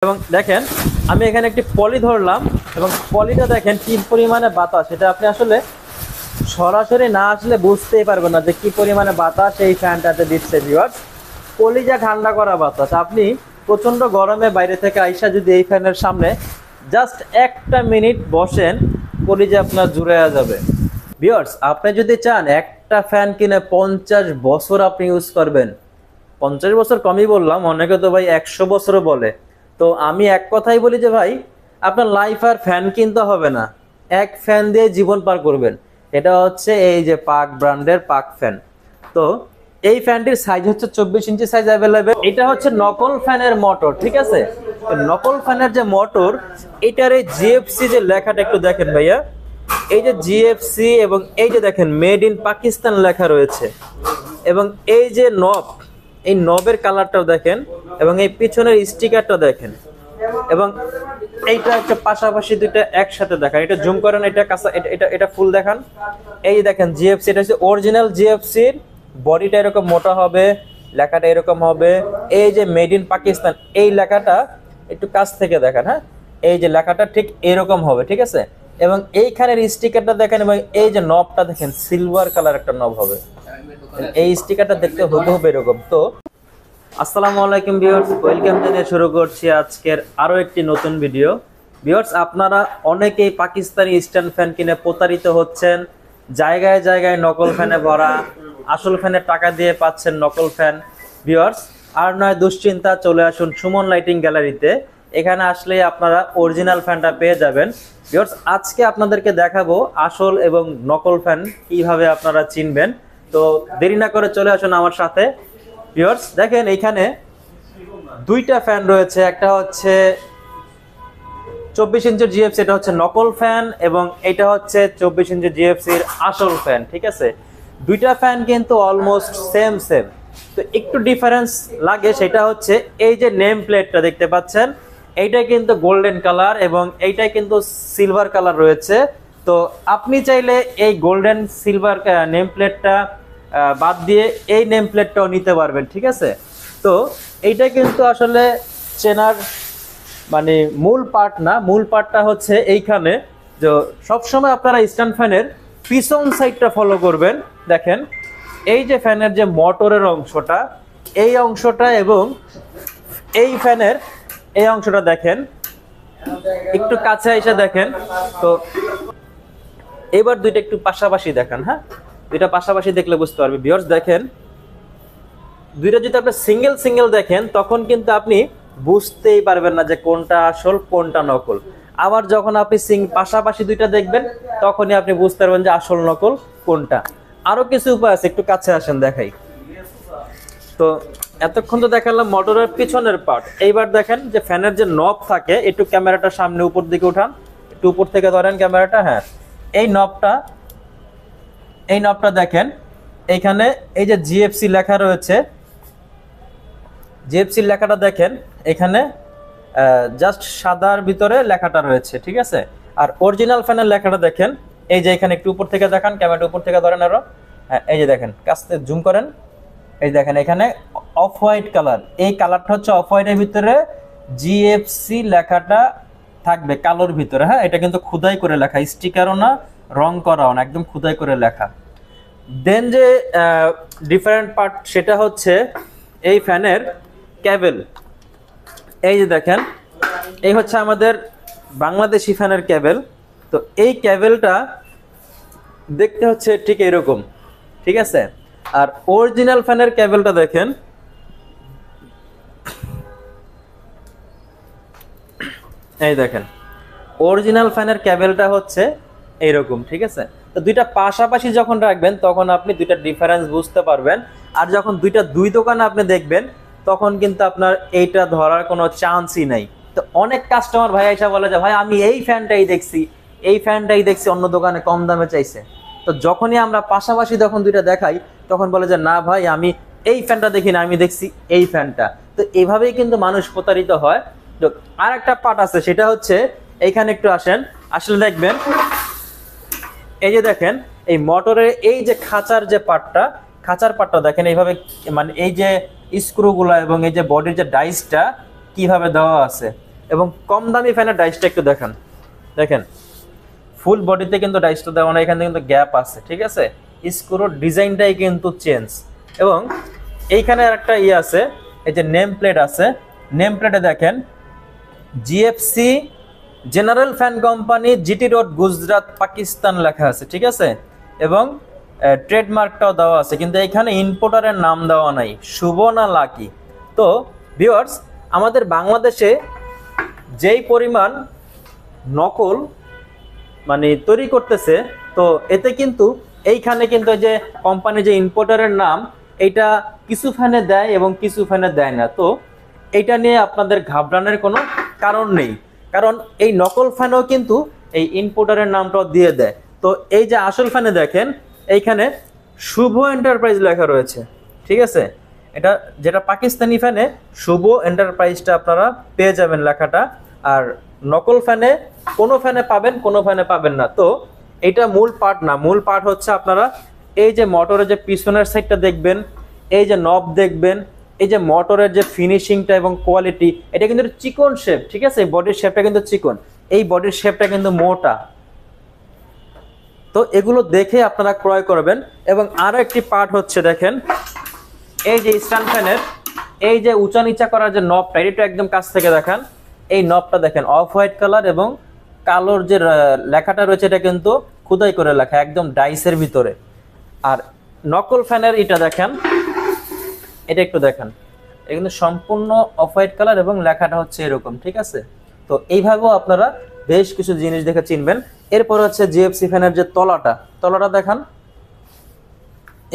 এবং দেখেন আমি এখানে একটি পলি ধরলাম এবং পলিটা দেখেন কি পরিমাণে বাতাস, এটা আপনি আসলে সরাসরি না আসলে বুঝতেই পারবেন না যে কি পরিমাণে বাতাস এই ফ্যানটাতে দিচ্ছে ভিউয়ার্স। কলিজা ঠান্ডা করা বাতাস। আপনি প্রচন্ড গরমে বাইরে থেকে আইসা যদি এই ফ্যানের সামনে জাস্ট একটা মিনিট বসেন, কলিজা আপনার জুড়ে যাবে। ভিউয়ার্স, আপনি যদি চান একটা ফ্যান কিনে 50 বছর আপনি ইউজ করবেন, 50 বছর কমই বললাম, অনেকে তো ভাই 100 বছরও বলে। তো আমি এক কথাই বলি যে ভাই আপনার লাইফ আর ফ্যান কিনতে হবে না, এক ফ্যান দিয়ে জীবন পার করবেন। এটা হচ্ছে এই যে পাক ব্র্যান্ডের পাক ফ্যান। তো এই ফ্যানটির সাইজ হচ্ছে 24 ইঞ্চি সাইজ অ্যাভেলেবেল। এটা হচ্ছে নকল ফ্যানের মোটর, ঠিক আছে? নকল ফ্যানের যে মোটর, এটার এই জিএফসি যে লেখাটা একটু দেখেন ভাইয়া, এই যে জিএফসি এবং এই যে দেখেন মেড ইন পাকিস্তান লেখা রয়েছে, এবং এই যে নব, এই নবের কালারটাও দেখেন, এবং এই পিছনের স্টিকারটা দেখেন, এবং এইটা একটা পাশাপাশি দুইটা একসাথে দেখান। এটা জুম করেন, এটা কাঁচা, এটা ফুল দেখান। এই দেখেন জিএফসি, এটা হচ্ছে অরিজিনাল জিএফসির বডিটা এরকম মোটা হবে, লেখাটা এরকম হবে। এই যে মেড ইন পাকিস্তান এই লেখাটা একটু কাছ থেকে দেখান, হ্যাঁ, এই যে লেখাটা ঠিক এরকম হবে, ঠিক আছে? এবং এইখানের স্টিকারটা দেখেন, এবং এই যে নবটা দেখেন সিলভার কালার একটা নব হবে, এই স্টিকারটা দেখতে হুবহু এরকম। তো আসসালামু আলাইকুম ভিউয়ার্স, ওয়েলকাম জানিয়ে শুরু করছি আজকের আরো একটি নতুন ভিডিও। ভিউয়ার্স, আপনারা অনেকেই পাকিস্তানি স্ট্যান্ড ফ্যান কিনে প্রতারিত হচ্ছেন, জায়গায় জায়গায় নকল ফ্যানে ভরা, আসল ফ্যানের টাকা দিয়ে পাচ্ছেন নকল ফ্যান। ভিউয়ার্স, আর নয় দুশ্চিন্তা, চলে আসুন সুমন লাইটিং গ্যালারিতে। এখানে আসলে আপনারা অরিজিনাল ফ্যানটা পেয়ে যাবেন। ভিউয়ার্স, আজকে আপনাদেরকে দেখাবো আসল এবং নকল ফ্যান কিভাবে আপনারা চিনবেন। তো দেরি না করে চলে আসুন আমার সাথে। ভিউয়ার্স দেখেন, এইখানে দুইটা ফ্যান রয়েছে, একটা হচ্ছে 24 ইঞ্চির জিএফসি, এটা হচ্ছে নকল ফ্যান, এবং এটা হচ্ছে 24 ইঞ্চির জিএফসির আসল ফ্যান, ঠিক আছে? দুইটা ফ্যান কিন্তু অলমোস্ট সেম। তো একটু ডিফারেন্স লাগে, সেটা হচ্ছে এই যে নেম প্লেটটা দেখতে পাচ্ছেন, এইটা কিন্তু গোল্ডেন কালার এবং এইটা কিন্তু সিলভার কালার রয়েছে। তো আপনি চাইলে এই গোল্ডেন সিলভার নেম প্লেটটা বাদ দিয়ে এই নেম প্লেটটাও নিতে পারবেন, ঠিক আছে? তো এইটা কিন্তু আসলে চেনার মানে মূল পার্ট না, মূল পার্টটা হচ্ছে এইখানে যে সবসময় আপনারা স্ট্যান্ড ফ্যানের পিছন সাইডটা ফলো করবেন। দেখেন এই যে ফ্যানের যে মোটরের অংশটা, এই অংশটা এবং এই ফ্যানের এই অংশটা দেখেন, একটু কাছে এসে দেখেন। তো এবার দুইটা একটু পাশাপাশি দেখান, হ্যাঁ, দুইটা পাশাপাশি দেখলে বুঝতে পারবে। ভিউয়ার্স দেখেন, দুইটা যদি আপনি সিঙ্গেল দেখেন, তখন কিন্তু আপনি বুঝতেই পারবেন না যে কোনটা আসল কোনটা নকল। আবার যখন আপনি পাশাপাশি দুইটা দেখবেন, তখনই আপনি বুঝতে পারবেন যে আসল নকল কোনটা। আরো কিছু উপায় আছে, একটু কাছে আসেন দেখাই। তো এতক্ষণ তো দেখালাম মোটরের পিছনের পার্ট, এইবার দেখেন যে ফ্যানের যে নব থাকে, একটু ক্যামেরাটা সামনে উপর দিকে উঠান, একটু উপর থেকে ধরেন ক্যামেরাটা, হ্যাঁ, এই নবটা দেখেন, এইখানে এই যে জিএফসি লেখা রয়েছে, জিএফসি লেখাটা দেখেন, এখানে জাস্ট সাদার ভিতরে লেখাটা রয়েছে, ঠিক আছে? আর অরিজিনাল ফ্যানের লেখাটা দেখেন, এই যে এখানে একটু উপর থেকে দেখান, ক্যামেরাটা উপর থেকে ধরেন আরো, হ্যাঁ, এই যে দেখেন, কাছে জুম করেন, এই দেখেন এখানে অফ হোয়াইট কালার, এই কালারটা হচ্ছে অফ হোয়াইটের ভিতরে জিএফসি লেখাটা থাকবে কালোর ভিতরে, হ্যাঁ, এটা কিন্তু খোদাই করে লেখা, স্টিকারও না, রং করাও না, একদম খোদাই করে লেখা। দেন যে ডিফারেন্ট পার্ট, সেটা হচ্ছে এই ফ্যানের কেবল। এই যে দেখেন, এই হচ্ছে আমাদের বাংলাদেশি ফ্যানের কেবল। তো এই কেবলটা দেখতে হচ্ছে ঠিক এরকম, ঠিক আছে? আর অরিজিনাল ফ্যানের কেবলটা দেখেন, এই দেখেন অরিজিনাল ফ্যানের কেবলটা হচ্ছে এইরকম, ঠিক আছে? তো দুইটা পাশাপাশি যখন রাখবেন, তখন আপনি দুইটা ডিফারেন্স বুঝতে পারবেন। আর যখন দুই দোকানে আপনি দেখবেন, তখন কিন্তু আপনার এইটা ধরার কোনো চান্সই নাই। তো অনেক কাস্টমার ভাই এসে বলে যে ভাই আমি এই ফ্যানটাই দেখছি অন্য দোকানে কম দামে চাইছে। তো যখনই আমরা পাশাপাশি যখন দুইটা দেখাই, তখন বলে যে না ভাই আমি এই ফ্যানটা দেখি না, আমি দেখছি এই ফ্যানটা। তো এভাবেই কিন্তু মানুষ প্রতারিত হয়। তো আর একটা পার্ট আছে, সেটা হচ্ছে এইখানে একটু আসেন, আসলে দেখবেন এই যে দেখেন এই মোটরের এই যে খাঁচার পার্টটা দেখেন, এইভাবে মানে এই যে স্ক্রুগুলা এবং এই যে বডির যে ডাইসটা কিভাবে দেওয়া আছে, এবং কম দামি ফ্যানের ডাইসটা একটু দেখান, দেখেন ফুল বডিতে কিন্তু ডাইসটা দেওয়া না, এখানে কিন্তু গ্যাপ আছে, ঠিক আছে। স্ক্রুর ডিজাইনটাই কিন্তু চেঞ্জ, এবং এইখানে একটা আছে, এই যে নেম প্লেট আছে, নেম প্লেটে দেখেন GFC general fan company, GT road, Gujarat, Pakistan লেখা আছে, ঠিক আছে। এবং ট্রেডমার্কটাও দেওয়া আছে, কিন্তু এখানে ইম্পোর্টারের নাম দেওয়া নাই, শুভ না লাকি। তো ভিউয়ার্স, আমাদের বাংলাদেশে যেই পরিমাণ নকল মানে তৈরি করতেছে, তো এতে কিন্তু এইখানে কিন্তু যে কোম্পানি যে ইম্পোর্টারের নাম, এইটা কিছু ফ্যানে দেয় এবং কিছু ফ্যানে দেয় না। তো এইটা নিয়ে আপনাদের ঘাবড়ানোর কোনো কারণ নেই, কারণ এই নকল ফ্যানও কিন্তু এই ইম্পোর্টারের নামটাও দিয়ে দেয়। তো এই যে আসল ফ্যানে দেখেন এইখানে শুভ এন্টারপ্রাইজ লেখা রয়েছে, ঠিক আছে। এটা যেটা পাকিস্তানি ফ্যানে শুভ এন্টারপ্রাইজটা আপনারা পেয়ে যাবেন লেখাটা, আর নকল ফ্যানে কোনো ফ্যানে পাবেন, কোনো ফ্যানে পাবেন না। তো এটা মূল পার্ট না, মূল পার্ট হচ্ছে আপনারা এই যে মোটরের যে পিছনের সাইডটা দেখবেন, এই যে নব দেখবেন, এই যে মোটরের যে ফিনিশিংটা এবং কোয়ালিটি, এটা কিন্তু চিকন শেপ, ঠিক আছে। বডির শেপটা কিন্তু চিকন, এই বডির শেপটা কিন্তু মোটা। তো এগুলো দেখে আপনারা ক্রয় করবেন। এবং আরো একটি পার্ট হচ্ছে দেখেন, এই যে স্ট্যান্ড ফ্যানের এই যে উঁচা নিচা করার যে নবটা, এটা একদম কাছ থেকে দেখান। এই নবটা দেখেন অফ হোয়াইট কালার এবং কালোর যে লেখাটা রয়েছে, এটা কিন্তু খোদাই করে লেখা একদম ডাইসের ভিতরে। আর নকল ফ্যানের এটা দেখেন, এটা একটু দেখেন, এটা কিন্তু সম্পূর্ণ অফ হোয়াইট কালার এবং লেখাটা হচ্ছে এরকম, ঠিক আছে। তো এইভাবেও আপনারা বেশ কিছু জিনিস দেখে চিনবেন। এরপর হচ্ছে জিএফসি ফ্যানের যে তলাটা দেখান,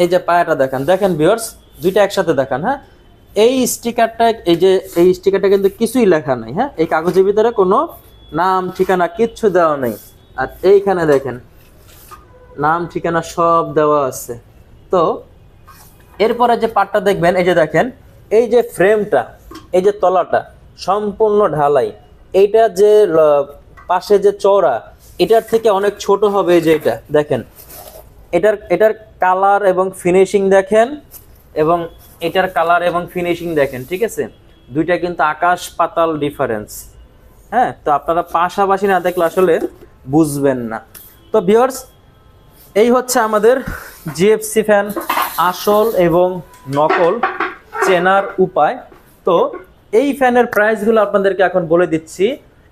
এই যে পায়াটা দেখান, দেখেন ভিউয়ার্স দুইটা একসাথে দেখান। হ্যাঁ, এই স্টিকারটা, এই স্টিকারটা কিন্তু কিছুই লেখা নাই। হ্যাঁ, এই কাগজের ভিতরে কোনো নাম ঠিকানা কিচ্ছু দেওয়া নেই। আর এইখানে দেখেন নাম ঠিকানা সব দেওয়া আছে। তো এরপরে যে পার্টটা দেখবেন, এই যে দেখেন এই যে ফ্রেমটা, এই যে তলাটা সম্পূর্ণ ঢালাই, এইটা যে পাশে যে চওড়া, এটার থেকে অনেক ছোট হবে। এই যে এটা দেখেন, এটার কালার এবং ফিনিশিং দেখেন, এবং এটার কালার এবং ফিনিশিং দেখেন, ঠিক আছে। দুইটা কিন্তু আকাশ পাতাল ডিফারেন্স। হ্যাঁ, তো আপনারা পাশাপাশি না দেখলে আসলে বুঝবেন না। তো ভিউয়ার্স, এই হচ্ছে আমাদের জিএফসি ফ্যান আসল এবং নকল চেনার উপায়। তো এই ফ্যানের প্রাইসগুলো আপনাদেরকে এখন বলে দিচ্ছি।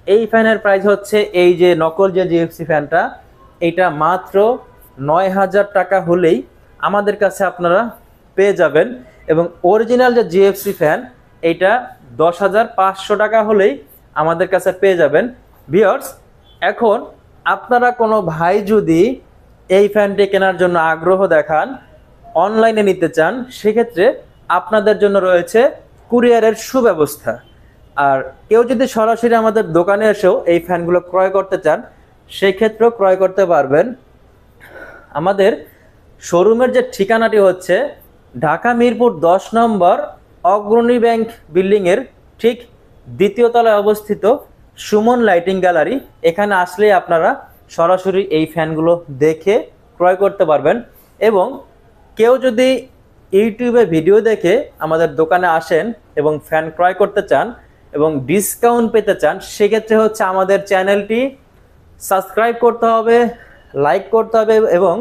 এই ফ্যানের প্রাইস হচ্ছে, এই যে নকল যে জিএফসি ফ্যানটা, এটা মাত্র 9,000 টাকা হলেই আমাদের কাছে আপনারা পেয়ে যাবেন। এবং অরিজিনাল যে জিএফসি ফ্যান, এইটা 10,500 টাকা হলেই আমাদের কাছে পেয়ে যাবেন। ভিউয়ার্স, এখন আপনারা কোনো ভাই যদি এই ফ্যানটি কেনার জন্য আগ্রহ দেখান, অনলাইনে নিতে চান, সেক্ষেত্রে আপনাদের জন্য রয়েছে কুরিয়ারের সুব্যবস্থা। আর কেউ যদি সরাসরি আমাদের দোকানে এসেও এই ফ্যানগুলো ক্রয় করতে চান, সেই ক্ষেত্রেও ক্রয় করতে পারবেন। আমাদের শোরুমের যে ঠিকানাটি হচ্ছে ঢাকা মিরপুর 10 নম্বর অগ্রণী ব্যাংক বিল্ডিংয়ের ঠিক দ্বিতীয় তলায় অবস্থিত সুমন লাইটিং গ্যালারি। এখানে আসলেই আপনারা সরাসরি এই ফ্যানগুলো দেখে ক্রয় করতে পারবেন। এবং কেউ যদি ইউটিউবে ভিডিও দেখে আমাদের দোকানে আসেন এবং ফ্যান ক্রয় করতে চান এবং ডিসকাউন্ট পেতে চান, সেক্ষেত্রে হচ্ছে আমাদের চ্যানেলটি সাবস্ক্রাইব করতে হবে, লাইক করতে হবে, এবং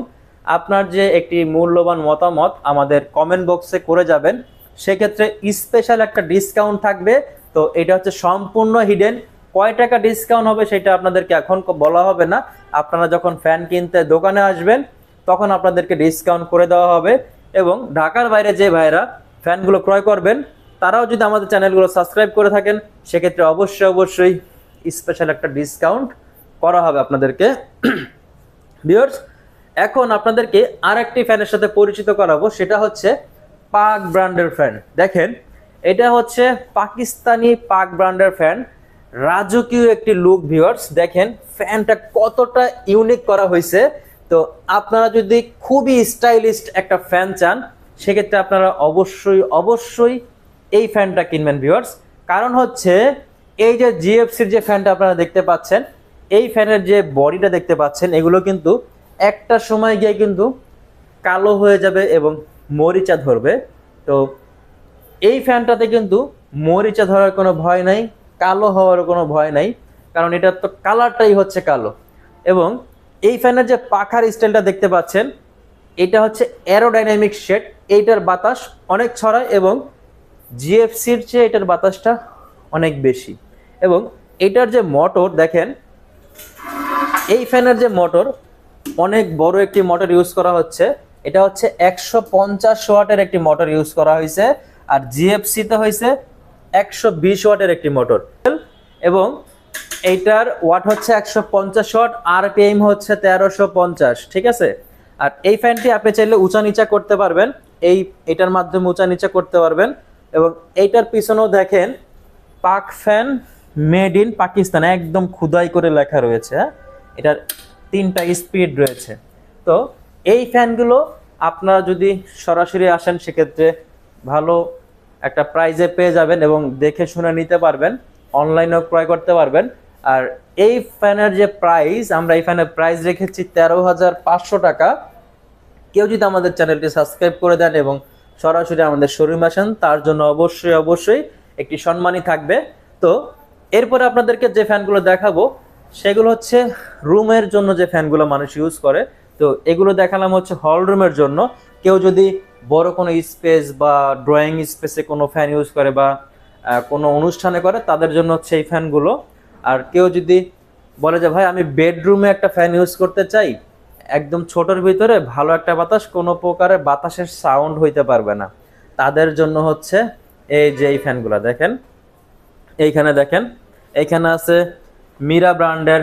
আপনার যে একটি মূল্যবান মতামত আমাদের কমেন্ট বক্সে করে যাবেন। সেক্ষেত্রে স্পেশাল একটা ডিসকাউন্ট থাকবে। তো এটা হচ্ছে সম্পূর্ণ হিডেন, কয় টাকা ডিসকাউন্ট হবে সেটা আপনাদেরকে এখন বলা হবে না। আপনারা যখন ফ্যান কিনতে দোকানে আসবেন তখন আপনাদেরকে ডিসকাউন্ট করে দেওয়া হবে। এবং ঢাকার বাইরে যে ভাইরা ফ্যানগুলো ক্রয় করবেন, তারাও যদি আমাদের চ্যানেলগুলো সাবস্ক্রাইব করে থাকেন, সেক্ষেত্রে অবশ্যই স্পেশাল একটা ডিসকাউন্ট করা হবে আপনাদেরকে। ভিউয়ার্স, এখন আপনাদেরকে আরেকটি ফ্যানের সাথে পরিচিত করাবো, সেটা হচ্ছে পাক ব্র্যান্ডের ফ্যান। দেখেন, এটা হচ্ছে পাকিস্তানি পাক ব্র্যান্ডের ফ্যান, রাজকীয় একটি লুক। ভিউয়ার্স দেখেন ফ্যানটা কতটা ইউনিক করা হয়েছে। তো আপনারা যদি খুবই স্টাইলিশ একটা ফ্যান চান, সেক্ষেত্রে আপনারা অবশ্যই এই ফ্যানটা কিনবেন ভিউয়ার্স। কারণ হচ্ছে এই যে জিএফসির যে ফ্যানটা আপনারা দেখতে পাচ্ছেন, এই ফ্যানের যে বডিটা দেখতে পাচ্ছেন, এগুলো কিন্তু একটা সময় গিয়ে কিন্তু কালো হয়ে যাবে এবং মরিচা ধরবে। তো এই ফ্যানটাতে কিন্তু মরিচা ধরার কোনো ভয় নাই, কালো হওয়ার কোনো ভয় নাই, কারণ এটার তো কালারটাই হচ্ছে কালো। এবং এই ফ্যানের যে পাখার স্টাইলটা দেখতে পাচ্ছেন, এটা হচ্ছে অ্যারোডাইনামিক শেড। এইটার বাতাস অনেক ছড়ায় এবং জিএফসির চেয়ে এটার বাতাসটা অনেক বেশি। এবং এটার যে মোটর দেখেন, এই ফ্যানের যে মোটর, অনেক বড় একটি মোটর ইউজ করা হচ্ছে। এটা হচ্ছে 150 ওয়াটের একটি মোটর ইউজ করা হয়েছে, আর জিএফসিতে হয়েছে 120 ওয়াটের একটি মোটর। এবং এইটার ওয়াট হচ্ছে 150 ওয়াট, আরপিএম হচ্ছে 1350, ঠিক আছে। আর এই ফ্যানটি আপনি চাইলে উঁচা নিচা করতে পারবেন, এটার মাধ্যমে উঁচা নিচা করতে পারবেন। এবং এইটার পিছনেও দেখেন পাক ফ্যান মেড ইন পাকিস্তান একদম খুদাই করে লেখা রয়েছে। এটার 3টা স্পিড রয়েছে। তো এই ফ্যানগুলো আপনারা যদি সরাসরি আসেন সেক্ষেত্রে ভালো একটা প্রাইজে পেয়ে যাবেন এবং দেখে শুনে নিতে পারবেন, অনলাইনেও ক্রয় করতে পারবেন। আর এই ফ্যানের যে প্রাইস, আমরা এই ফ্যানের প্রাইস রেখেছি 13,500 টাকা। কেউ যদি আমাদের চ্যানেলটি সাবস্ক্রাইব করে দেন এবং সরাসরি আমাদের শোরুমে আসেন, তার জন্য অবশ্যই একটি সম্মানই থাকবে। তো এরপরে আপনাদেরকে যে ফ্যানগুলো দেখাবো সেগুলো হচ্ছে রুমের জন্য যে ফ্যানগুলো মানুষ ইউজ করে। তো এগুলো দেখালাম হচ্ছে হল রুমের জন্য। কেউ যদি বড় কোনো স্পেস বা ড্রয়িং স্পেসে কোনো ফ্যান ইউজ করে বা কোনো অনুষ্ঠানে করে, তাদের জন্য হচ্ছে এই ফ্যানগুলো। আর কেউ যদি বলে যে ভাই আমি বেডরুমে একটা ফ্যান ইউজ করতে চাই, একদম ছোটোর ভিতরে ভালো একটা বাতাস, কোনো প্রকারের বাতাসের সাউন্ড হইতে পারবে না, তাদের জন্য হচ্ছে এই যে এই ফ্যানগুলো দেখেন। এইখানে দেখেন, এইখানে আছে মিরা ব্র্যান্ডের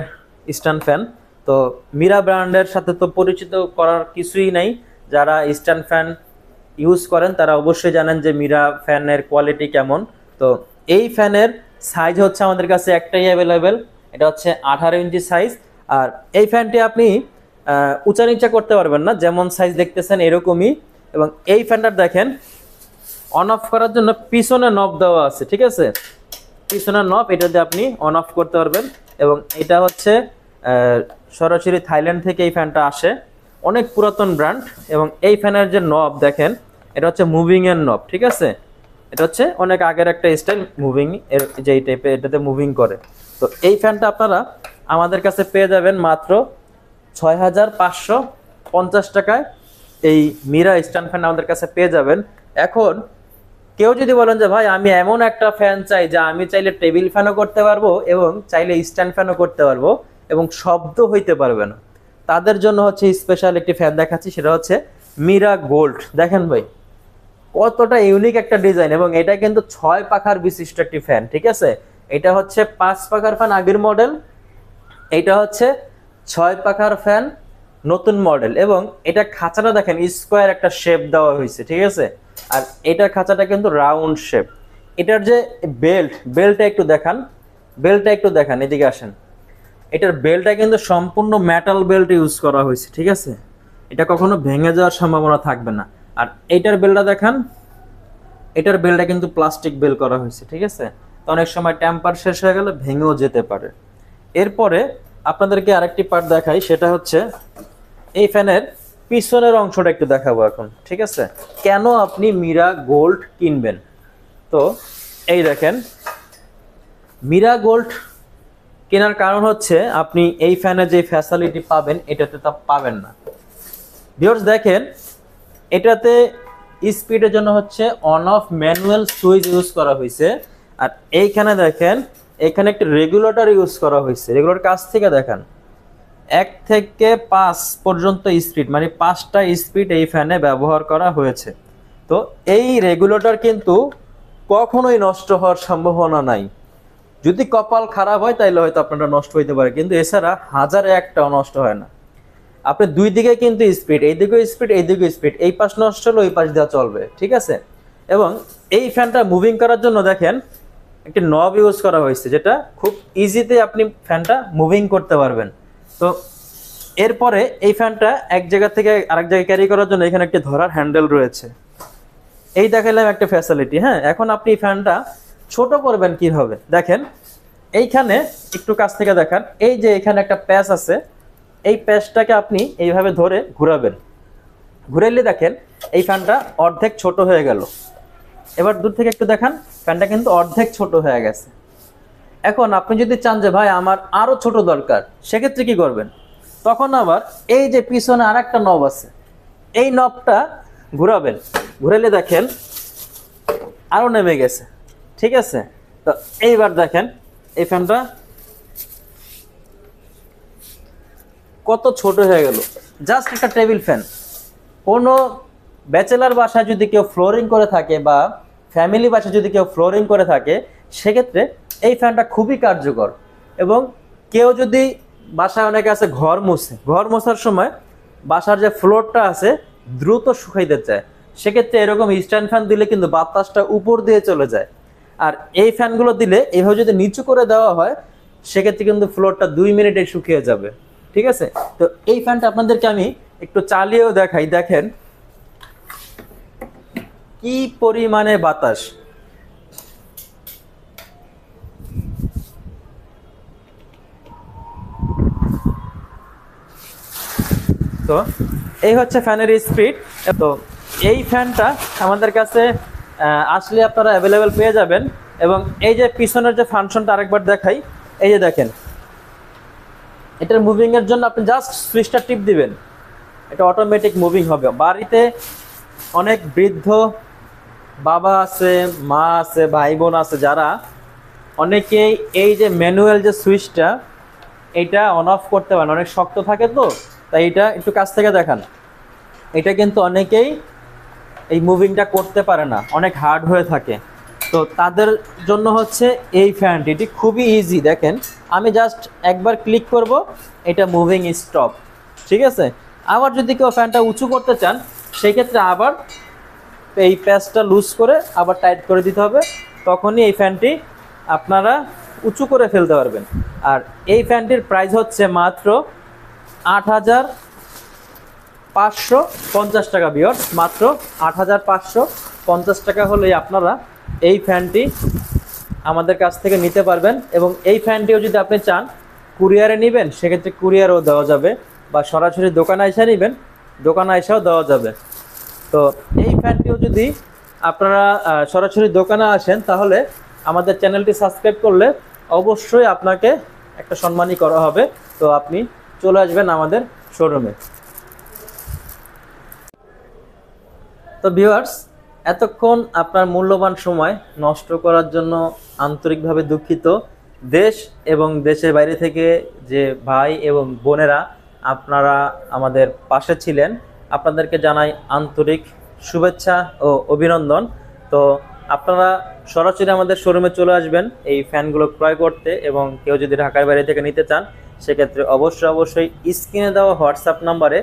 স্ট্যান্ড ফ্যান। তো মিরা ব্র্যান্ডের সাথে তো পরিচিত করার কিছুই নেই, যারা স্ট্যান্ড ফ্যান ইউজ করেন তারা অবশ্যই জানেন যে মিরা ফ্যানের কোয়ালিটি কেমন। তো এই ফ্যানের সাইজ হচ্ছে আমাদের কাছে একটাই অ্যাভেলেবেল, এটা হচ্ছে 18 ইঞ্চি সাইজ। আর এই ফ্যানটি আপনি উঁচা নিচা করতে পারবেন না, যেমন সাইজ দেখতেছেন এরকমই। এবং এই ফ্যানটা দেখেন, অন অফ করার জন্য পিছনে নব দেওয়া আছে, ঠিক আছে, পিছনের নব, এটা দিয়ে আপনি অন অফ করতে পারবেন। এবং এটা হচ্ছে সরাসরি থাইল্যান্ড থেকে এই ফ্যানটা আসে, অনেক পুরাতন ব্র্যান্ড। এবং এই ফ্যানের যে নব দেখেন, এটা হচ্ছে মুভিং এর নব, ঠিক আছে। এটা হচ্ছে অনেক আগের একটা স্টাইল মুভিং এর, যে এই টাইপের এটাতে মুভিং করে। তো এই ফ্যানটা আপনারা আমাদের কাছে পেয়ে যাবেন মাত্র 6,550 টাকায়। এই মিরা স্ট্যান্ড ফ্যান আমাদের কাছে পেয়ে যাবেন। এখন কেউ যদি বলেন যে ভাই আমি এমন একটা ফ্যান চাই যা আমি চাইলে টেবিল ফ্যানও করতে পারবো এবং চাইলে স্ট্যান্ড ফ্যানও করতে পারবো এবং শব্দ হইতে পারবে না, তাদের জন্য হচ্ছে স্পেশাল একটি ফ্যান দেখাচ্ছি, সেটা হচ্ছে মিরা গোল্ড। দেখেন ভাই কতটা ইউনিক একটা ডিজাইন, এবং এটা কিন্তু 6 পাখার বিশিষ্ট একটি ফ্যান, ঠিক আছে। এটা হচ্ছে 5 পাখার ফ্যান আগের মডেল, এটা হচ্ছে 6 পাখার ফ্যান নতুন মডেল। এবং এটা খাঁচাটা দেখেন স্কোয়ার একটা শেপ দেওয়া হয়েছে, ঠিক আছে। আর এটার খাঁচাটা কিন্তু রাউন্ড শেপ। এটার যে বেল্টটা একটু দেখান, এদিকে আসেন। এটার বেল্টটা কিন্তু সম্পূর্ণ মেটাল বেল্ট ইউজ করা হয়েছে, ঠিক আছে। এটা কখনো ভেঙে যাওয়ার সম্ভাবনা থাকবে না। আর এটার বেল্টটা দেখান, এটার বেল্টটা কিন্তু প্লাস্টিক বেল্ট করা হয়েছে, ঠিক আছে। তো অনেক সময় টেম্পার শেষ হয়ে গেলে ভেঙেও যেতে পারে। এরপরে আপনাদেরকে আরেকটি পার্ট দেখাই, সেটা হচ্ছে এই ফ্যানের পিছনের অংশটা একটু দেখাবো এখন, ঠিক আছে, কেন আপনি মিরা গোল্ড কিনবেন। তো এই দেখেন, মিরা গোল্ড কেনার কারণ হচ্ছে আপনি এই ফ্যানে যে ফ্যাসিলিটি পাবেন এটাতে তা পাবেন না। ভিউয়ার্স দেখেন, এটাতে স্পিডের জন্য হচ্ছে on of manual switch use করা হয়েছে। আর এইখানে দেখেন, এখানে একটা রেগুলেটর ইউজ করা হয়েছে। রেগুলেটর কাছ থেকে দেখেন, 1 থেকে 5 পর্যন্ত স্পিড, মানে 5টা স্পিড এই ফ্যানে ব্যবহার করা হয়েছে। তো এই রেগুলেটর কিন্তু কখনোই নষ্ট হওয়ার সম্ভাবনা নাই। যদি কপাল খারাপ হয় তাইলে হয়তো আপনারা নষ্ট হইতে পারে, কিন্তু এছাড়া হাজারে একটাও নষ্ট হয় না। আপনি দুই দিকে কিন্তু স্পিড, এইদিকেও স্পিড এইদিকেও স্পিড, এই পাশ নষ্ট হলে ওই পাশ দেওয়া চলবে, ঠিক আছে। এবং এই ফ্যানটা মুভিং করার জন্য দেখেন একটি নব ইউজ করা হয়েছে, যেটা খুব ইজিতে আপনি ফ্যানটা মুভিং করতে পারবেন। তো এরপরে এই ফ্যানটা এক জায়গা থেকে আরেক জায়গায় ক্যারি করার জন্য এখানে একটি ধরার হ্যান্ডেল রয়েছে। এই দেখালাম একটা ফ্যাসিলিটি। হ্যাঁ, এখন আপনি ফ্যানটা ছোট করবেন কিভাবে দেখেন, এইখানে একটু কাছ থেকে দেখান, এই যে এখানে একটা প্যাচ আছে, এই প্যাচটাকে আপনি এইভাবে ধরে ঘুরাবেন, ঘুরাইলে দেখেন এই ফ্যানটা অর্ধেক ছোট হয়ে গেল। এবার দূর থেকে একটু দেখান, ফ্যানটা কিন্তু অর্ধেক ছোট হয়ে গেছে। এখন আপনি যদি চান যে ভাই আমার আরো ছোট দরকার, সেক্ষেত্রে কি করবেন? তখন আবার এই যে পিছনে আর একটা নব আছে, এই নবটা ঘুরাবেন, ঘুরালে দেখেন আরো নেমে গেছে। ঠিক আছে, তো এইবার দেখেন এই ফ্যানটা কত ছোট হয়ে গেল। জাস্ট একটা টেবিল ফ্যান। কোনো ব্যাচেলার বাসায় যদি কেউ ফ্লোরিং করে থাকে বা ফ্যামিলি বাসায় যদি কেউ ফ্লোরিং করে থাকে, সেক্ষেত্রে এই ফ্যানটা খুবই কার্যকর। এবং কেউ যদি বাসায় অনেকে আছে ঘর মোছার সময় বাসার যে ফ্লোরটা আছে দ্রুত শুকাইতে চায়, সেক্ষেত্রে এরকম স্ট্যান্ড ফ্যান দিলে কিন্তু বাতাসটা উপর দিয়ে চলে যায়। আর এই ফ্যানগুলো দিলে এভাবে যদি নিচু করে দেওয়া হয়, সেক্ষেত্রে কিন্তু ফ্লোরটা 2 মিনিটে শুকিয়ে যাবে। ঠিক আছে, তো এই ফ্যানটা আপনাদেরকে আমি একটু চালিয়েও দেখাই। দেখেন কি পরিমাণে বাতাস। তো এই হচ্ছে ফ্যানের স্পিড। তো এই ফ্যানটা আমাদের কাছে আসলে আপনারা অ্যাভেলেবেল পেয়ে যাবেন। এবং এই যে পিছনের যে ফাংশনটা আরেকবার দেখাই, এই যে দেখেন এটার মুভিং এর জন্য আপনি জাস্ট সুইচটা টিপ দিবেন, এটা অটোমেটিক মুভিং হবে। বাড়িতে অনেক বৃদ্ধ বাবা আছে, মা আছে, ভাই বোন আছে, যারা অনেকেই এই যে ম্যানুয়াল যে সুইচটা এটা অন অফ করতে পারেন, অনেক শক্ত থাকে তো, তাই এটা একটু কাছ থেকে দেখান। এটা কিন্তু অনেকেই এই মুভিংটা করতে পারে না, অনেক হার্ড হয়ে থাকে। তো তাদের জন্য হচ্ছে এই ফ্যানটি, এটি খুবই ইজি। দেখেন আমি জাস্ট একবার ক্লিক করব, এটা মুভিং স্টপ। ঠিক আছে, আবার যদি কেউ ফ্যানটা উঁচু করতে চান, সেক্ষেত্রে আবার এই প্যাচটা লুজ করে আবার টাইট করে দিতে হবে, তখনই এই ফ্যানটি আপনারা উঁচু করে ফেলতে পারবেন। আর এই ফ্যানটির প্রাইস হচ্ছে মাত্র 8,550 টাকা ভিউয়ার্স, মাত্র 8,550 টাকা হলেই আপনারা এই ফ্যানটি আমাদের কাছ থেকে নিতে পারবেন। এবং এই ফ্যানটিও যদি আপনি চান কুরিয়ারে নেবেন, সেক্ষেত্রে কুরিয়ারও দেওয়া যাবে, বা সরাসরি দোকানে এসে নেবেন, দোকানে এসেও দেওয়া যাবে। তো এই ফ্যানটিও যদি আপনারা সরাসরি দোকানে আসেন, তাহলে আমাদের চ্যানেলটি সাবস্ক্রাইব করলে অবশ্যই আপনাকে একটা সম্মানী করা হবে। তো আপনি চলে আসবেন আমাদের শোরুমে। তো ভিউয়ার্স, এতক্ষণ আপনার মূল্যবান সময় নষ্ট করার জন্য আন্তরিকভাবে দুঃখিত। দেশ এবং দেশের বাইরে থেকে যে ভাই এবং বোনেরা আপনারা আমাদের পাশে ছিলেন, আপনাদেরকে জানাই আন্তরিক শুভেচ্ছা ও অভিনন্দন। তো আপনারা সরাসরি আমাদের শোরুমে চলে আসবেন এই ফ্যানগুলো ক্রয় করতে। এবং কেউ যদি ঢাকার বাইরে থেকে নিতে চান, সেক্ষেত্রে অবশ্যই স্ক্রিনে দেওয়া হোয়াটসঅ্যাপ নাম্বারে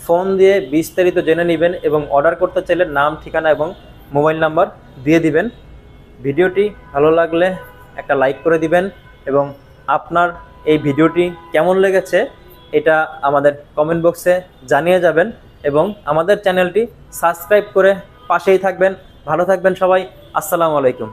ফোন দিয়ে বিস্তারিত জেনে নেবেন। এবং অর্ডার করতে চাইলে নাম, ঠিকানা এবং মোবাইল নাম্বার দিয়ে দিবেন। ভিডিওটি ভালো লাগলে একটা লাইক করে দিবেন, এবং আপনার এই ভিডিওটি কেমন লেগেছে এটা আমাদের কমেন্ট বক্সে জানিয়ে যাবেন। এবং আমাদের চ্যানেলটি সাবস্ক্রাইব করে পাশেই থাকবেন। ভালো থাকবেন সবাই। আসসালামু আলাইকুম।